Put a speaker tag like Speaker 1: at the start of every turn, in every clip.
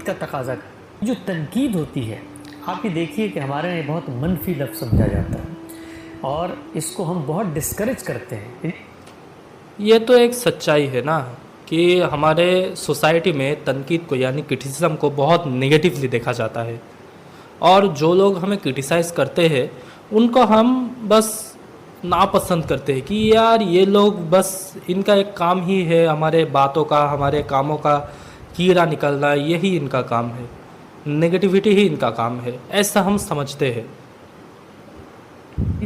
Speaker 1: का तकाजा। जो तनकीद होती है, आप ये देखिए कि हमारे यहाँ बहुत मनफी लफ्ज़ समझा जाता है और इसको हम बहुत डिस्करेज करते हैं।
Speaker 2: ये तो एक सच्चाई है ना कि हमारे सोसाइटी में तनकीद को यानी क्रिटिसिज्म को बहुत नेगेटिवली देखा जाता है, और जो लोग हमें क्रिटिसाइज़ करते हैं उनको हम बस नापसंद करते हैं कि यार ये लोग बस इनका एक काम ही है हमारे बातों का, हमारे कामों का कीड़ा निकलना, यही इनका काम है, नेगेटिविटी ही इनका काम है, ऐसा हम समझते हैं।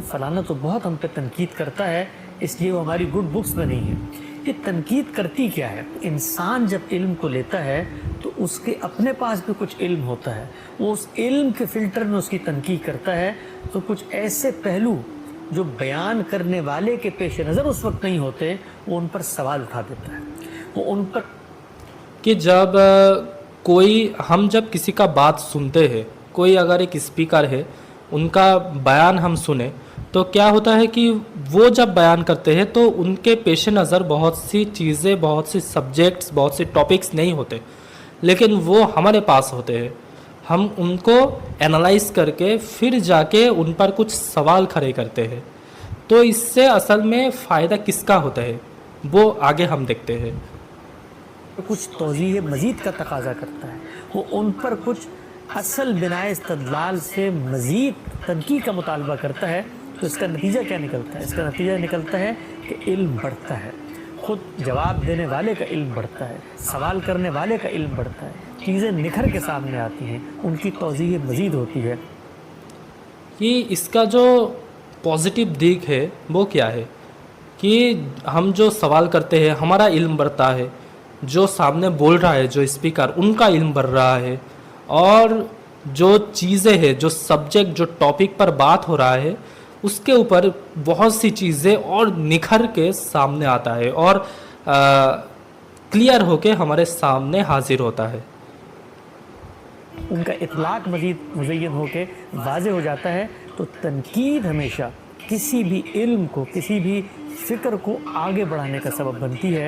Speaker 1: फलाना तो बहुत हम पे तनकीद करता है इसलिए वो हमारी गुड बुक्स में नहीं है। ये तनकीद करती क्या है? इंसान जब इल्म को लेता है तो उसके अपने पास भी कुछ इल्म होता है, वो उस इल्म के फ़िल्टर में उसकी तनकीद करता है। तो कुछ ऐसे पहलू जो बयान करने वाले के पेश नज़र उस वक्त नहीं होते, वो उन पर सवाल उठा देता है। वो उन पर
Speaker 2: कि जब हम जब किसी का बात सुनते हैं, कोई अगर एक स्पीकर है उनका बयान हम सुने, तो क्या होता है कि वो जब बयान करते हैं तो उनके पेश नज़र बहुत सी चीज़ें, बहुत सी सब्जेक्ट्स, बहुत से टॉपिक्स नहीं होते, लेकिन वो हमारे पास होते हैं। हम उनको एनालाइज करके फिर जाके उन पर कुछ सवाल खड़े करते हैं। तो इससे असल में फ़ायदा किसका होता है वो आगे हम देखते हैं।
Speaker 1: कुछ तौज़ीह मज़ीद का तकाजा करता है, वो उन पर कुछ असल बिनाए इस्तदलाल से मज़ीद तनकीद का मुतालबा करता है। तो इसका नतीजा क्या निकलता है? इसका नतीजा निकलता है कि इल्म बढ़ता है, ख़ुद जवाब देने वाले का इल्म बढ़ता है, सवाल करने वाले का इल्म बढ़ता है, चीज़ें निखर के सामने आती हैं, उनकी तौज़ीह मज़ीद होती है।
Speaker 2: कि इसका जो पॉजिटिव दिख है वो क्या है कि हम जो सवाल करते हैं हमारा इल्म बढ़ता है, जो सामने बोल रहा है जो स्पीकर उनका इल्म बढ़ रहा है, और जो चीज़ें हैं, जो सब्जेक्ट, जो टॉपिक पर बात हो रहा है उसके ऊपर बहुत सी चीज़ें और निखर के सामने आता है और क्लियर होके हमारे सामने हाजिर होता है।
Speaker 1: उनका इतलाक मज़ीद मुज़य्यन होके वाज़े हो जाता है। तो तनकीद हमेशा किसी भी इल्म को, किसी भी फ़िक्र को आगे बढ़ाने का सबब बनती है।